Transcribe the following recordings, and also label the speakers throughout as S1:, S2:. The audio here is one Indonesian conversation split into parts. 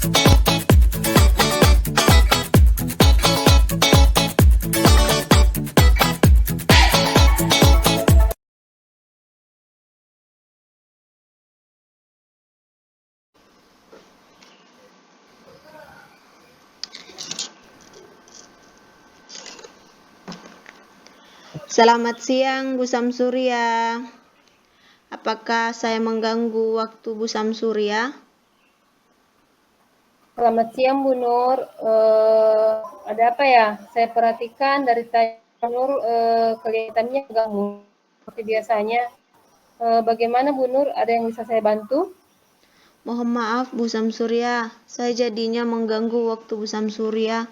S1: Selamat siang, Bu Samsurya. Apakah saya mengganggu waktu Bu Samsurya?
S2: Selamat siang Bu Nur. Ada apa ya? Saya perhatikan dari tadi Bu Nur kelihatannya ganggu seperti biasanya. Bagaimana Bu Nur? Ada yang bisa saya bantu?
S1: Mohon maaf Bu Samsurya, saya jadinya mengganggu waktu Bu Samsurya.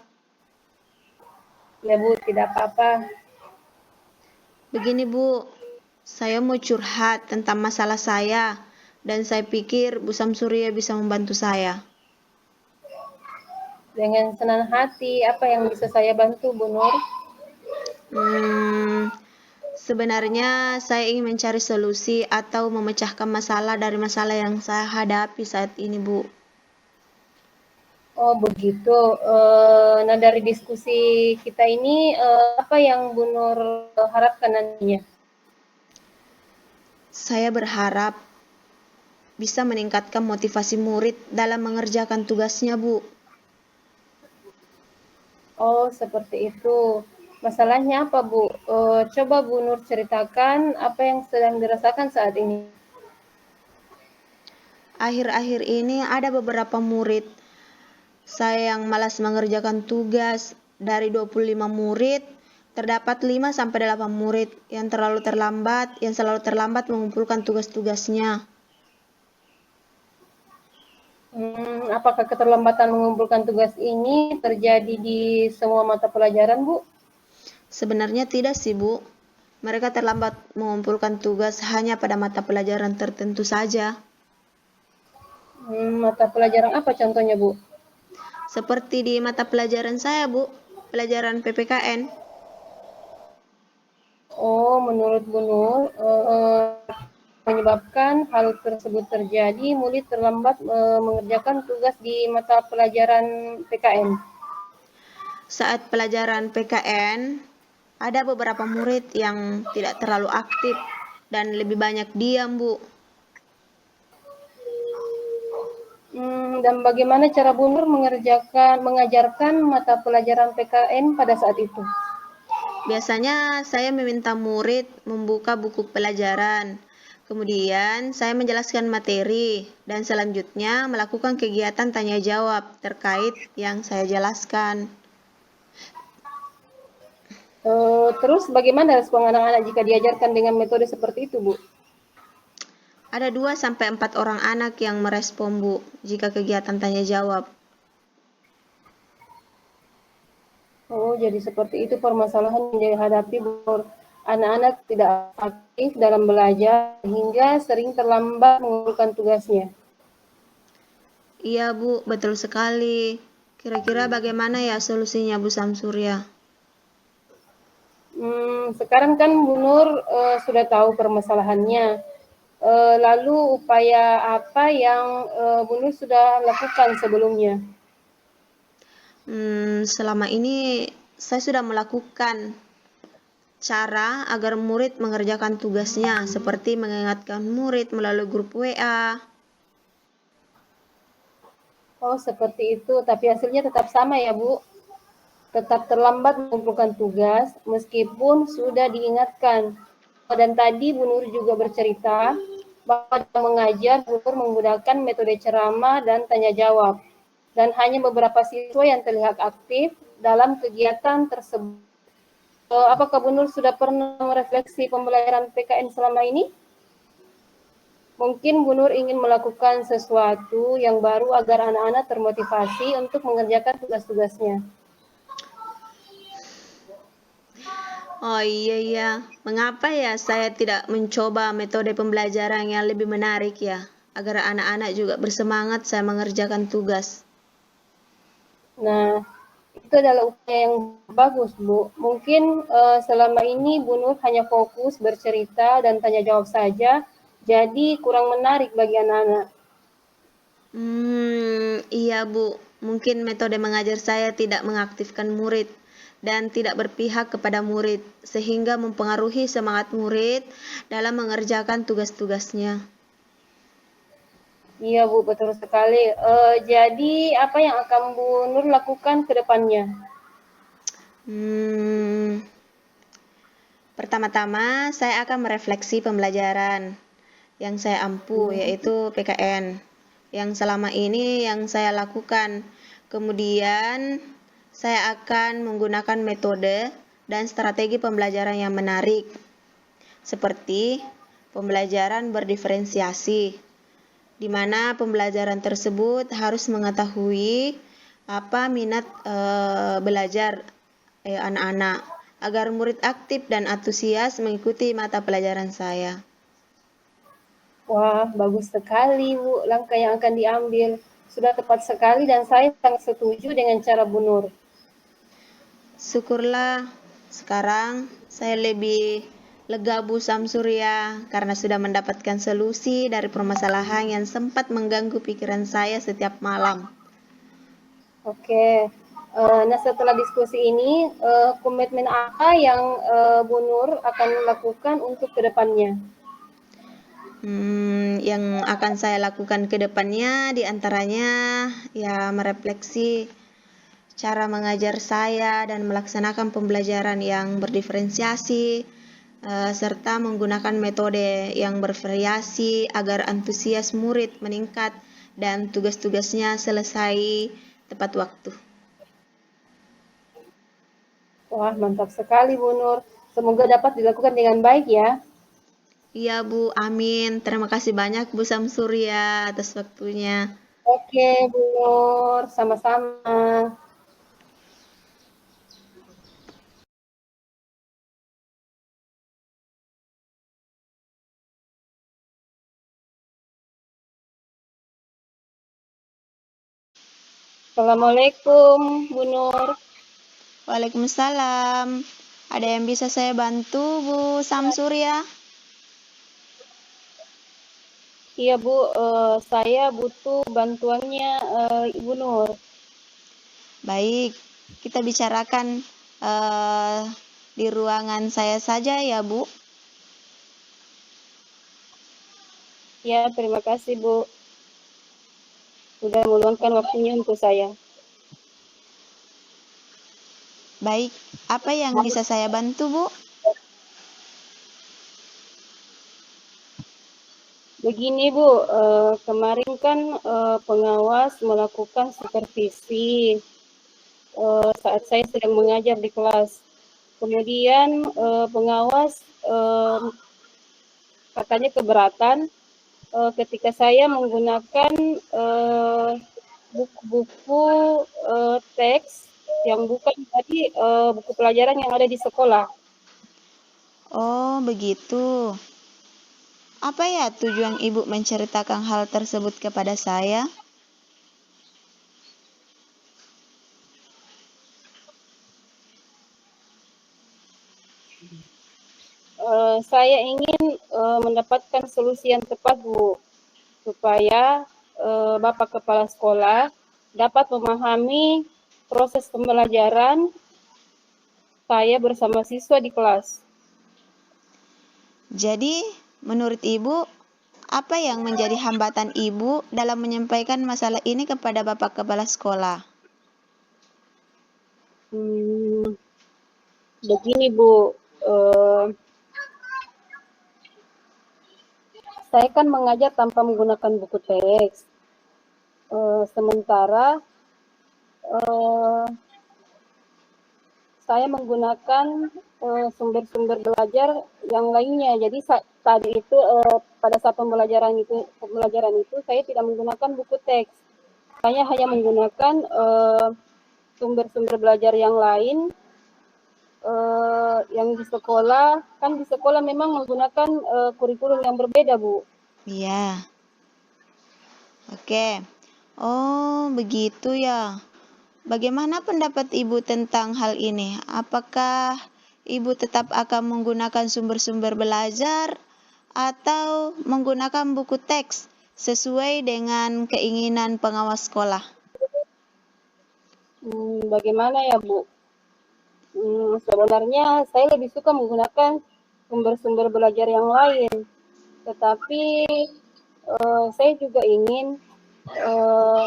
S2: Ya Bu, tidak apa-apa.
S1: Begini Bu, saya mau curhat tentang masalah saya, dan saya pikir Bu Samsurya bisa membantu saya.
S2: Dengan senang hati, apa yang bisa saya bantu Bu Nur?
S1: Sebenarnya saya ingin mencari solusi atau memecahkan masalah dari masalah yang saya hadapi saat ini, Bu.
S2: Oh begitu. Nah dari diskusi kita ini, apa yang Bu Nur harapkan nantinya?
S1: Saya berharap bisa meningkatkan motivasi murid dalam mengerjakan tugasnya, Bu.
S2: Oh seperti itu. Masalahnya apa Bu? Coba Bu Nur ceritakan apa yang sedang dirasakan saat ini.
S1: Akhir-akhir ini ada beberapa murid saya yang malas mengerjakan tugas. Dari 25 murid, terdapat 5 sampai 8 murid yang selalu terlambat mengumpulkan tugas-tugasnya.
S2: Apakah keterlambatan mengumpulkan tugas ini terjadi di semua mata pelajaran, Bu?
S1: Sebenarnya tidak sih, Bu. Mereka terlambat mengumpulkan tugas hanya pada mata pelajaran tertentu saja.
S2: Mata pelajaran apa contohnya, Bu?
S1: Seperti di mata pelajaran saya, Bu, pelajaran PPKN.
S2: Oh, menurut Bu Nur, menyebabkan hal tersebut terjadi, murid terlambat mengerjakan tugas di mata pelajaran PKN.
S1: Saat pelajaran PKN, ada beberapa murid yang tidak terlalu aktif dan lebih banyak diam, Bu.
S2: Dan bagaimana cara Bu Nur mengajarkan mata pelajaran PKN pada saat itu?
S1: Biasanya saya meminta murid membuka buku pelajaran. Kemudian saya menjelaskan materi dan selanjutnya melakukan kegiatan tanya jawab terkait yang saya jelaskan.
S2: Terus bagaimana respon anak-anak jika diajarkan dengan metode seperti itu, Bu?
S1: Ada 2 sampai 4 orang anak yang merespon, Bu, jika kegiatan tanya jawab.
S2: Oh, jadi seperti itu permasalahan yang dihadapi anak-anak tidak aktif dalam belajar hingga sering terlambat mengumpulkan tugasnya.
S1: Iya, Bu, betul sekali. Kira-kira bagaimana ya solusinya, Bu Samsurya?
S2: Sekarang kan Bu Nur sudah tahu permasalahannya. Lalu upaya apa yang Bu Nur sudah lakukan sebelumnya?
S1: Selama ini saya sudah melakukan cara agar murid mengerjakan tugasnya, seperti mengingatkan murid melalui grup WA.
S2: Oh, seperti itu. Tapi hasilnya tetap sama ya, Bu? Tetap terlambat mengumpulkan tugas meskipun sudah diingatkan. Dan tadi Bu Nur juga bercerita bahwa dalam mengajar Bu Nur menggunakan metode ceramah dan tanya jawab. Dan hanya beberapa siswa yang terlihat aktif dalam kegiatan tersebut. Apakah Bu Nur sudah pernah merefleksi pembelajaran PKN selama ini? Mungkin Bu Nur ingin melakukan sesuatu yang baru agar anak-anak termotivasi untuk mengerjakan tugas-tugasnya.
S1: Oh iya, mengapa ya saya tidak mencoba metode pembelajaran yang lebih menarik ya, agar anak-anak juga bersemangat saya mengerjakan tugas.
S2: Nah, itu adalah upaya yang bagus, Bu. Mungkin selama ini Bu Nur hanya fokus bercerita dan tanya jawab saja, jadi kurang menarik bagi anak-anak.
S1: Iya, Bu. Mungkin metode mengajar saya tidak mengaktifkan murid dan tidak berpihak kepada murid, sehingga mempengaruhi semangat murid dalam mengerjakan tugas-tugasnya.
S2: Iya Bu, betul sekali. Jadi apa yang akan Bu Nur lakukan ke depannya?
S1: Pertama-tama, saya akan merefleksi pembelajaran yang saya ampu, yaitu PKN, yang selama ini yang saya lakukan. Kemudian, saya akan menggunakan metode dan strategi pembelajaran yang menarik, seperti pembelajaran berdiferensiasi, di mana pembelajaran tersebut harus mengetahui apa minat belajar anak-anak, agar murid aktif dan antusias mengikuti mata pelajaran saya.
S2: Wah, bagus sekali Bu, langkah yang akan diambil. Sudah tepat sekali dan saya sangat setuju dengan cara Bu Nur.
S1: Syukurlah sekarang saya lebih lega Bu Samsurya karena sudah mendapatkan solusi dari permasalahan yang sempat mengganggu pikiran saya setiap malam.
S2: Oke. Nah setelah diskusi ini, komitmen apa yang Bu Nur akan lakukan untuk kedepannya?
S1: Yang akan saya lakukan ke depannya diantaranya ya merefleksi cara mengajar saya dan melaksanakan pembelajaran yang berdiferensiasi, serta menggunakan metode yang bervariasi agar antusias murid meningkat dan tugas-tugasnya selesai tepat waktu.
S2: Wah, mantap sekali Bu Nur. Semoga dapat dilakukan dengan baik ya.
S1: Iya Bu, amin. Terima kasih banyak Bu Samsurya atas waktunya.
S2: Oke Bu Nur, sama-sama. Assalamualaikum Bu Nur.
S1: Waalaikumsalam. Ada yang bisa saya bantu Bu Samsurya?
S2: Iya Bu, saya butuh bantuannya Ibu Nur.
S1: Baik, kita bicarakan di ruangan saya saja ya Bu.
S2: Ya, terima kasih Bu. Sudah meluangkan waktunya untuk saya.
S1: Baik, apa yang bisa saya bantu Bu?
S2: Begini Bu, kemarin kan pengawas melakukan supervisi saat saya sedang mengajar di kelas. Kemudian pengawas katanya keberatan ketika saya menggunakan buku-buku teks yang bukan tadi buku pelajaran yang ada di sekolah.
S1: Oh, begitu. Apa ya tujuan Ibu menceritakan hal tersebut kepada saya?
S2: Saya ingin mendapatkan solusi yang tepat Bu, supaya Bapak Kepala Sekolah dapat memahami proses pembelajaran saya bersama siswa di kelas.
S1: Jadi, menurut Ibu, apa yang menjadi hambatan Ibu dalam menyampaikan masalah ini kepada Bapak Kepala Sekolah?
S2: Begini Bu, saya kan mengajar tanpa menggunakan buku teks. Sementara saya menggunakan sumber-sumber belajar yang lainnya. Jadi tadi itu pada saat pembelajaran itu saya tidak menggunakan buku teks. Saya hanya menggunakan sumber-sumber belajar yang lain yang di sekolah. Kan di sekolah memang menggunakan kurikulum yang berbeda, Bu.
S1: Iya. Oke. Oh, begitu ya. Bagaimana pendapat Ibu tentang hal ini? Apakah Ibu tetap akan menggunakan sumber-sumber belajar atau menggunakan buku teks sesuai dengan keinginan pengawas sekolah?
S2: Bagaimana ya, Bu? Sebenarnya saya lebih suka menggunakan sumber-sumber belajar yang lain, tetapi saya juga ingin eh,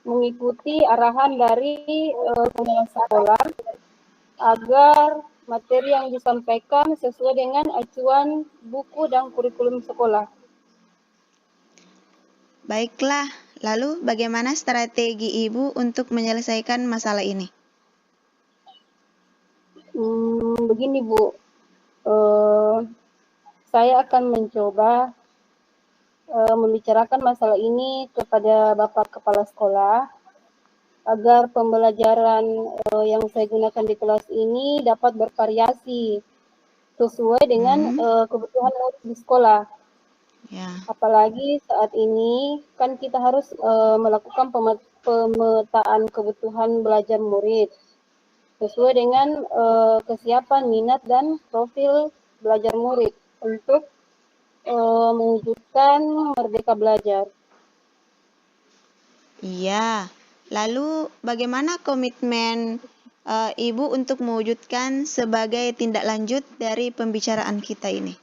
S2: mengikuti arahan dari pengelola sekolah agar materi yang disampaikan sesuai dengan acuan buku dan kurikulum sekolah.
S1: Baiklah, lalu bagaimana strategi Ibu untuk menyelesaikan masalah ini?
S2: Begini, Bu, saya akan mencoba membicarakan masalah ini kepada Bapak Kepala Sekolah agar pembelajaran yang saya gunakan di kelas ini dapat bervariasi sesuai dengan kebutuhan murid di sekolah.
S1: Ya.
S2: Apalagi saat ini kan kita harus melakukan pemetaan kebutuhan belajar murid sesuai dengan kesiapan minat dan profil belajar murid untuk mewujudkan merdeka belajar.
S1: Iya. Lalu bagaimana komitmen Ibu untuk mewujudkan sebagai tindak lanjut dari pembicaraan kita ini?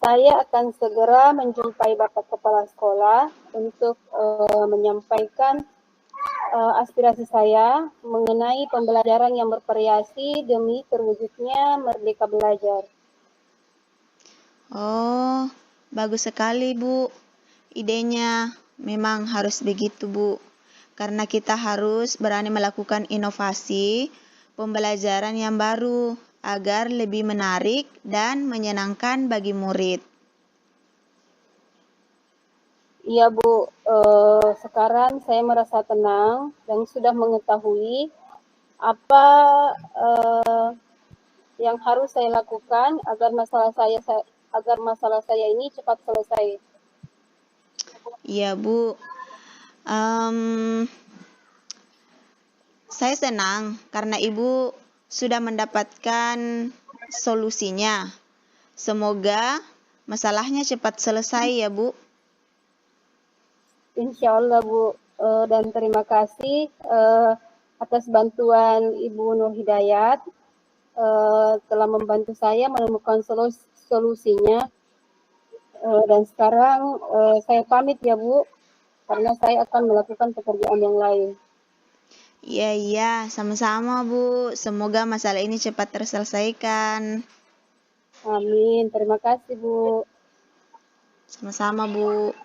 S2: Saya akan segera menjumpai Bapak Kepala Sekolah untuk menyampaikan aspirasi saya mengenai pembelajaran yang bervariasi demi terwujudnya merdeka belajar.
S1: Oh, bagus sekali, Bu. Idenya memang harus begitu, Bu. Karena kita harus berani melakukan inovasi pembelajaran yang baru agar lebih menarik dan menyenangkan bagi murid.
S2: Iya, Bu. Sekarang saya merasa tenang dan sudah mengetahui apa yang harus saya lakukan agar masalah saya ini cepat selesai.
S1: Iya, Bu. Saya senang karena Ibu sudah mendapatkan solusinya. Semoga masalahnya cepat selesai ya, Bu.
S2: Insya Allah, Bu. Dan terima kasih atas bantuan Ibu Nur Hidayat telah membantu saya menemukan solusinya. Dan sekarang saya pamit ya, Bu, karena saya akan melakukan pekerjaan yang lain.
S1: Iya, sama-sama, Bu. Semoga masalah ini cepat terselesaikan.
S2: Amin. Terima kasih, Bu.
S1: Sama-sama, Bu.